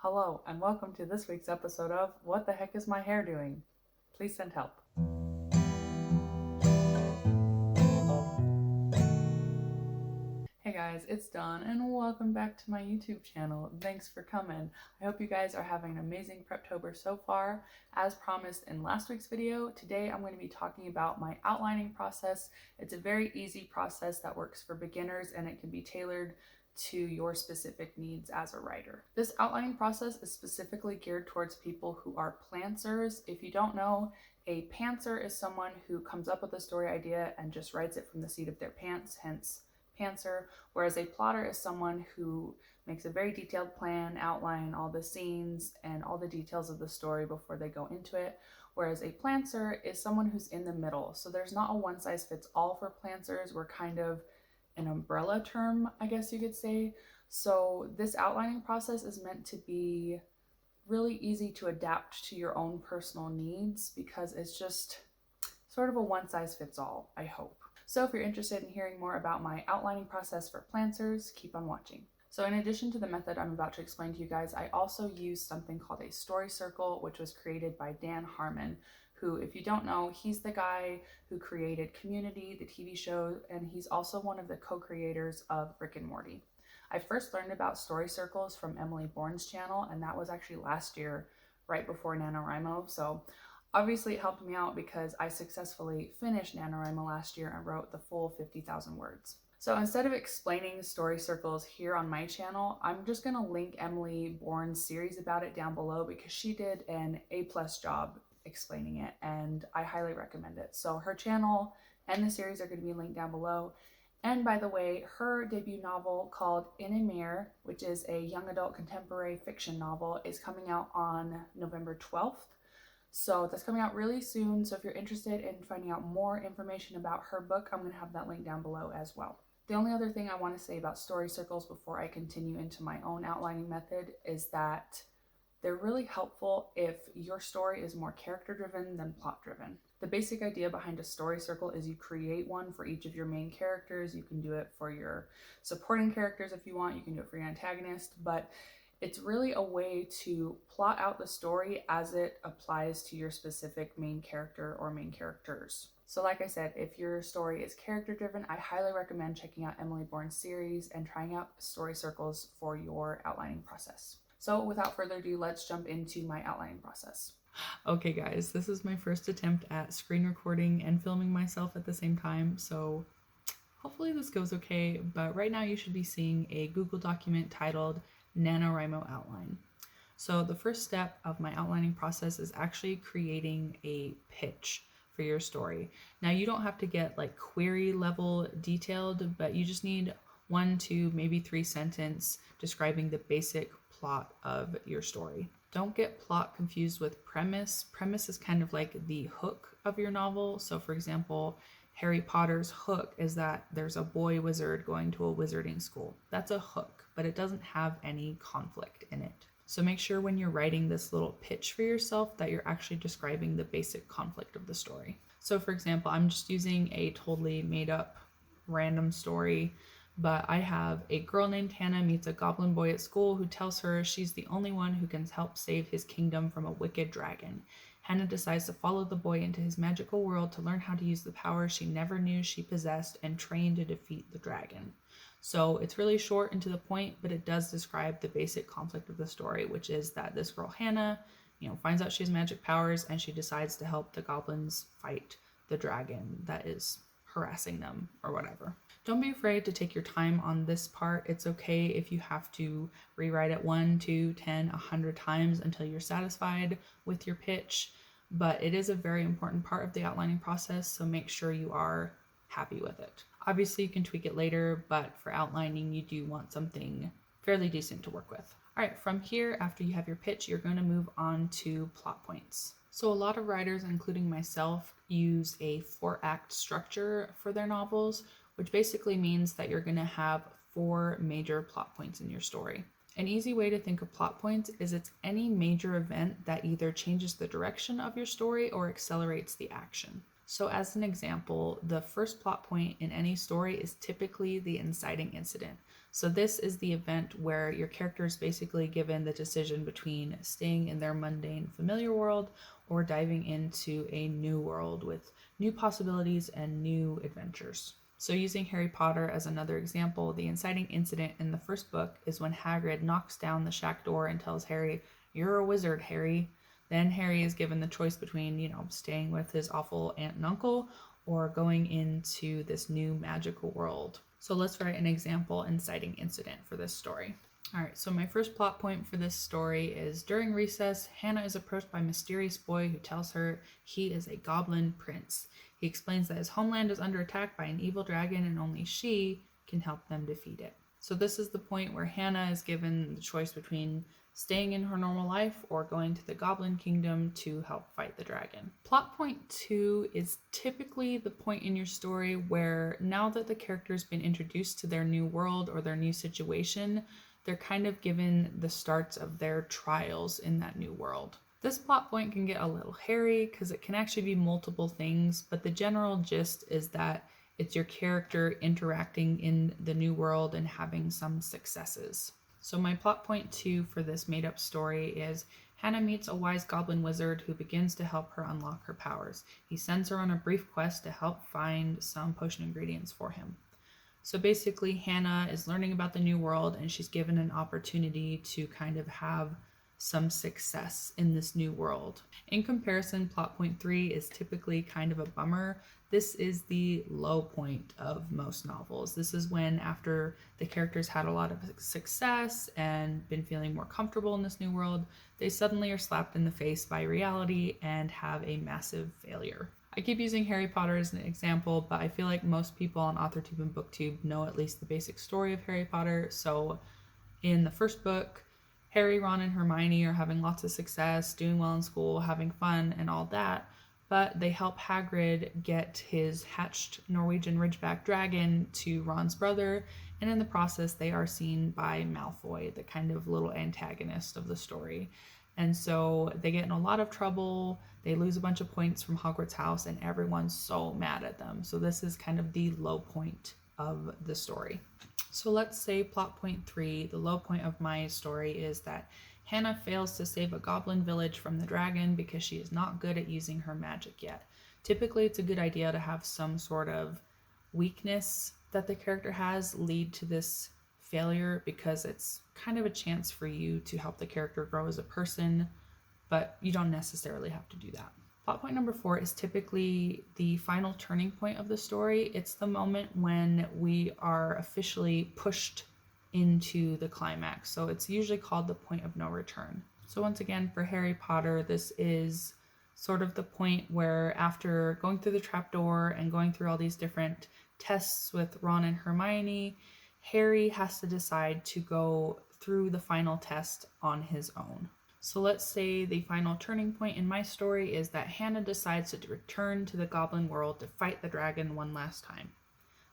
Hello, and welcome to this week's episode of What the Heck is My Hair Doing? Please send help. Hey guys, it's Dawn, and welcome back to my YouTube channel. Thanks for coming. I hope you guys are having an amazing Preptober so far. As promised in last week's video, today I'm going to be talking about my outlining process. It's a very easy process that works for beginners, and it can be tailored to your specific needs as a writer. This outlining process is specifically geared towards people who are plantsers. If you don't know, a pantser is someone who comes up with a story idea and just writes it from the seat of their pants, hence pantser, whereas a plotter is someone who makes a very detailed plan, outline all the scenes and all the details of the story before they go into it, whereas a plantser is someone who's in the middle. So there's not a one-size-fits-all for plantsers. We're kind of an umbrella term, I guess you could say. So this outlining process is meant to be really easy to adapt to your own personal needs because it's just sort of a one-size-fits-all, I hope. So if you're interested in hearing more about my outlining process for plantsers, keep on watching. So in addition to the method I'm about to explain to you guys, I also use something called a story circle, which was created by Dan Harmon, who, if you don't know, he's the guy who created Community, the TV show, and he's also one of the co-creators of Rick and Morty. I first learned about story circles from Emily Bourne's channel, and that was actually last year, right before NaNoWriMo. So obviously it helped me out because I successfully finished NaNoWriMo last year and wrote the full 50,000 words. So instead of explaining story circles here on my channel, I'm just going to link Emily Bourne's series about it down below because she did an A+ job explaining it and I highly recommend it. So her channel and the series are going to be linked down below. And by the way, her debut novel called In a Mirror, which is a young adult contemporary fiction novel, is coming out on November 12th. So that's coming out really soon. So if you're interested in finding out more information about her book, I'm going to have that link down below as well. The only other thing I want to say about story circles before I continue into my own outlining method is that they're really helpful if your story is more character driven than plot driven. The basic idea behind a story circle is you create one for each of your main characters. You can do it for your supporting characters if you want. You can do it for your antagonist, but it's really a way to plot out the story as it applies to your specific main character or main characters. So like I said, if your story is character driven, I highly recommend checking out Emily Bourne's series and trying out story circles for your outlining process. So without further ado, let's jump into my outlining process. Okay guys, this is my first attempt at screen recording and filming myself at the same time, so hopefully this goes okay, but right now you should be seeing a Google document titled NaNoWriMo outline. So the first step of my outlining process is actually creating a pitch for your story. Now you don't have to get like query level detailed, but you just need 1, 2, maybe 3 sentences describing the basic plot of your story. Don't get plot confused with premise. Premise is kind of like the hook of your novel. So for example, Harry Potter's hook is that there's a boy wizard going to a wizarding school. That's a hook, but it doesn't have any conflict in it. So make sure when you're writing this little pitch for yourself that you're actually describing the basic conflict of the story. So for example, I'm just using a totally made up random story, but I have a girl named Hannah meets a goblin boy at school who tells her she's the only one who can help save his kingdom from a wicked dragon. Hannah decides to follow the boy into his magical world to learn how to use the powers she never knew she possessed and train to defeat the dragon. So it's really short and to the point, but it does describe the basic conflict of the story, which is that this girl Hannah, finds out she has magic powers and she decides to help the goblins fight the dragon that is harassing them or whatever. Don't be afraid to take your time on this part. It's okay if you have to rewrite it 1, 2, 10, 100 times until you're satisfied with your pitch, but it is a very important part of the outlining process, so make sure you are happy with it. Obviously you can tweak it later, but for outlining you do want something fairly decent to work with. Alright, from here, after you have your pitch, you're going to move on to plot points. So a lot of writers, including myself, use a 4-act structure for their novels, which basically means that you're going to have 4 major plot points in your story. An easy way to think of plot points is it's any major event that either changes the direction of your story or accelerates the action. So as an example, the first plot point in any story is typically the inciting incident. So this is the event where your character is basically given the decision between staying in their mundane familiar world or diving into a new world with new possibilities and new adventures. So using Harry Potter as another example, the inciting incident in the first book is when Hagrid knocks down the shack door and tells Harry, "You're a wizard, Harry." Then Harry is given the choice between, staying with his awful aunt and uncle or going into this new magical world. So let's write an example inciting incident for this story. All right, so my first plot point for this story is during recess, Hannah is approached by a mysterious boy who tells her he is a goblin prince. He explains that his homeland is under attack by an evil dragon and only she can help them defeat it. So this is the point where Hannah is given the choice between staying in her normal life or going to the Goblin Kingdom to help fight the dragon. Plot point 2 is typically the point in your story where now that the character's been introduced to their new world or their new situation, they're kind of given the starts of their trials in that new world. This plot point can get a little hairy because it can actually be multiple things, but the general gist is that it's your character interacting in the new world and having some successes. So my plot point 2 for this made-up story is Hannah meets a wise goblin wizard who begins to help her unlock her powers. He sends her on a brief quest to help find some potion ingredients for him. So basically, Hannah is learning about the new world and she's given an opportunity to kind of have some success in this new world. In comparison, plot point 3 is typically kind of a bummer. This is the low point of most novels. This is when, after the characters had a lot of success and been feeling more comfortable in this new world, they suddenly are slapped in the face by reality and have a massive failure. I keep using Harry Potter as an example, but I feel like most people on AuthorTube and BookTube know at least the basic story of Harry Potter. So in the first book, Harry, Ron, and Hermione are having lots of success, doing well in school, having fun, and all that. But they help Hagrid get his hatched Norwegian Ridgeback dragon to Ron's brother, and in the process they are seen by Malfoy, the kind of little antagonist of the story. And so they get in a lot of trouble, they lose a bunch of points from Hogwarts House, and everyone's so mad at them. So this is kind of the low point of the story. So let's say plot point 3, the low point of my story is that Hannah fails to save a goblin village from the dragon because she is not good at using her magic yet. Typically, it's a good idea to have some sort of weakness that the character has lead to this failure because it's kind of a chance for you to help the character grow as a person, but you don't necessarily have to do that. Plot point number 4 is typically the final turning point of the story. It's the moment when we are officially pushed into the climax. So it's usually called the point of no return. So once again, for Harry Potter, this is sort of the point where after going through the trapdoor and going through all these different tests with Ron and Hermione, Harry has to decide to go through the final test on his own. So let's say the final turning point in my story is that Hannah decides to return to the goblin world to fight the dragon one last time.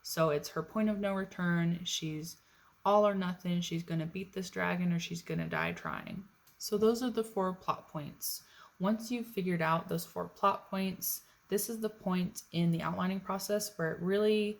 So it's her point of no return. She's all or nothing. She's going to beat this dragon or she's going to die trying. So those are the 4 plot points. Once you've figured out those 4 plot points, this is the point in the outlining process where it really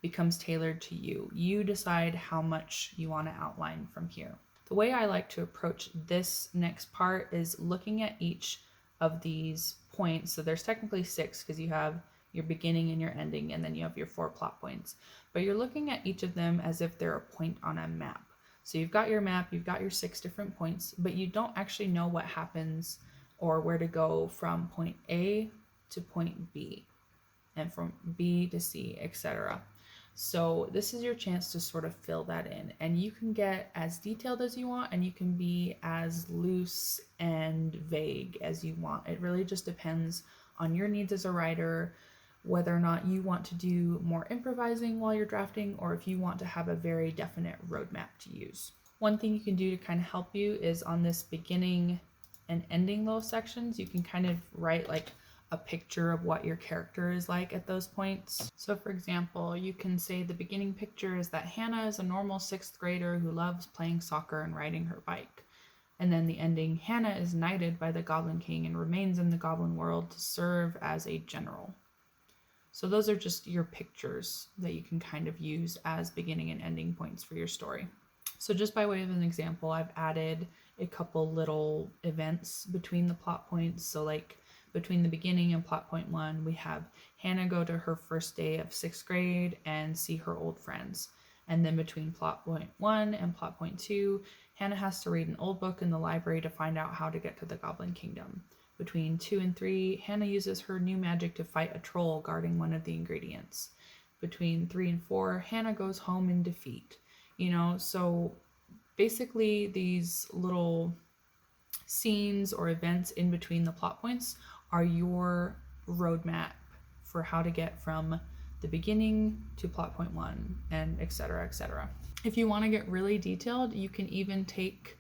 becomes tailored to you. You decide how much you want to outline from here. The way I like to approach this next part is looking at each of these points. So there's technically 6 because you have your beginning and your ending, and then you have your 4 plot points. But you're looking at each of them as if they're a point on a map. So you've got your map, you've got your 6 different points, but you don't actually know what happens or where to go from point A to point B, and from B to C, etc. So this is your chance to sort of fill that in, and you can get as detailed as you want and you can be as loose and vague as you want. It really just depends on your needs as a writer, whether or not you want to do more improvising while you're drafting or if you want to have a very definite roadmap to use. One thing you can do to kind of help you is on this beginning and ending little sections, you can kind of write like a picture of what your character is like at those points. So for example, you can say the beginning picture is that Hannah is a normal 6th grader who loves playing soccer and riding her bike. And then the ending, Hannah is knighted by the Goblin King and remains in the Goblin world to serve as a general. So those are just your pictures that you can kind of use as beginning and ending points for your story. So just by way of an example, I've added a couple little events between the plot points. So like between the beginning and plot point 1, we have Hannah go to her first day of 6th grade and see her old friends. And then between plot point 1 and plot point 2, Hannah has to read an old book in the library to find out how to get to the Goblin Kingdom. Between 2 and 3, Hannah uses her new magic to fight a troll guarding one of the ingredients. Between 3 and 4, Hannah goes home in defeat. So basically these little scenes or events in between the plot points are your roadmap for how to get from the beginning to plot point 1 and etc. etc. If you want to get really detailed, you can even take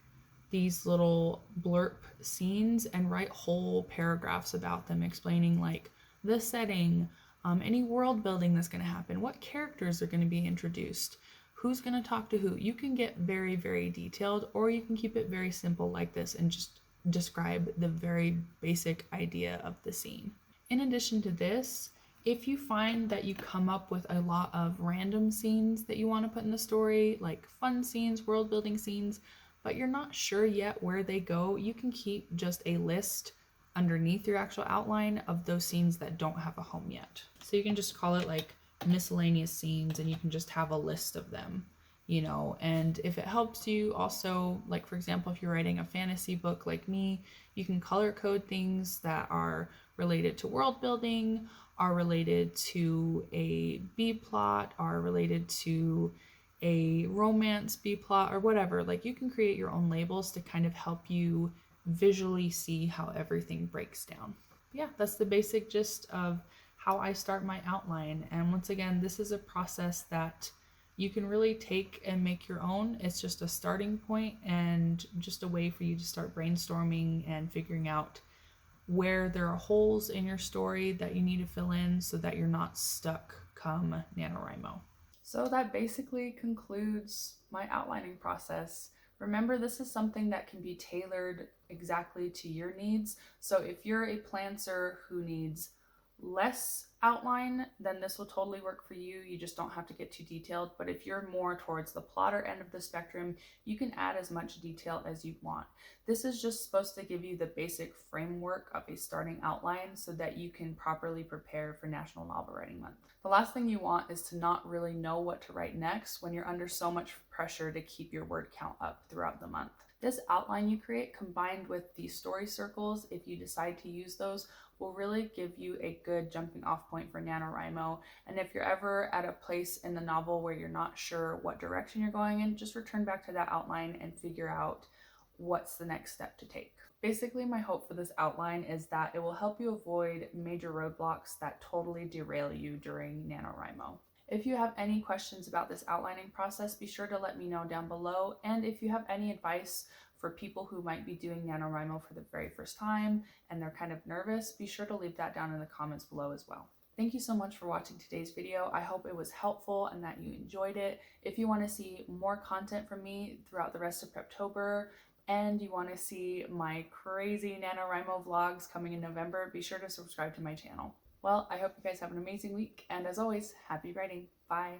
these little blurb scenes and write whole paragraphs about them, explaining like the setting, any world building that's going to happen, what characters are going to be introduced, who's going to talk to who. You can get very, very detailed, or you can keep it very simple like this and just describe the very basic idea of the scene. In addition to this, if you find that you come up with a lot of random scenes that you want to put in the story, like fun scenes, world building scenes, but you're not sure yet where they go, you can keep just a list underneath your actual outline of those scenes that don't have a home yet. So you can just call it like miscellaneous scenes, and you can just have a list of them, and if it helps you also, like for example, if you're writing a fantasy book like me, you can color code things that are related to world building, are related to a B plot, are related to a romance B plot, or whatever. Like you can create your own labels to kind of help you visually see how everything breaks down. Yeah, that's the basic gist of how I start my outline. And once again, this is a process that you can really take and make your own. It's just a starting point and just a way for you to start brainstorming and figuring out where there are holes in your story that you need to fill in so that you're not stuck come NaNoWriMo. So that basically concludes my outlining process. Remember, this is something that can be tailored exactly to your needs. So if you're a planter who needs less outline, then this will totally work for you. You just don't have to get too detailed. But if you're more towards the plotter end of the spectrum, you can add as much detail as you want. This is just supposed to give you the basic framework of a starting outline so that you can properly prepare for National Novel Writing Month. The last thing you want is to not really know what to write next when you're under so much pressure to keep your word count up throughout the month. This outline you create, combined with the story circles, if you decide to use those, will really give you a good jumping off point for NaNoWriMo. And if you're ever at a place in the novel where you're not sure what direction you're going in, just return back to that outline and figure out what's the next step to take. Basically, my hope for this outline is that it will help you avoid major roadblocks that totally derail you during NaNoWriMo. If you have any questions about this outlining process, be sure to let me know down below. And if you have any advice for people who might be doing NaNoWriMo for the very first time and they're kind of nervous, be sure to leave that down in the comments below as well. Thank you so much for watching today's video. I hope it was helpful and that you enjoyed it. If you want to see more content from me throughout the rest of Preptober, and you want to see my crazy NaNoWriMo vlogs coming in November, be sure to subscribe to my channel. Well, I hope you guys have an amazing week, and as always, happy writing. Bye!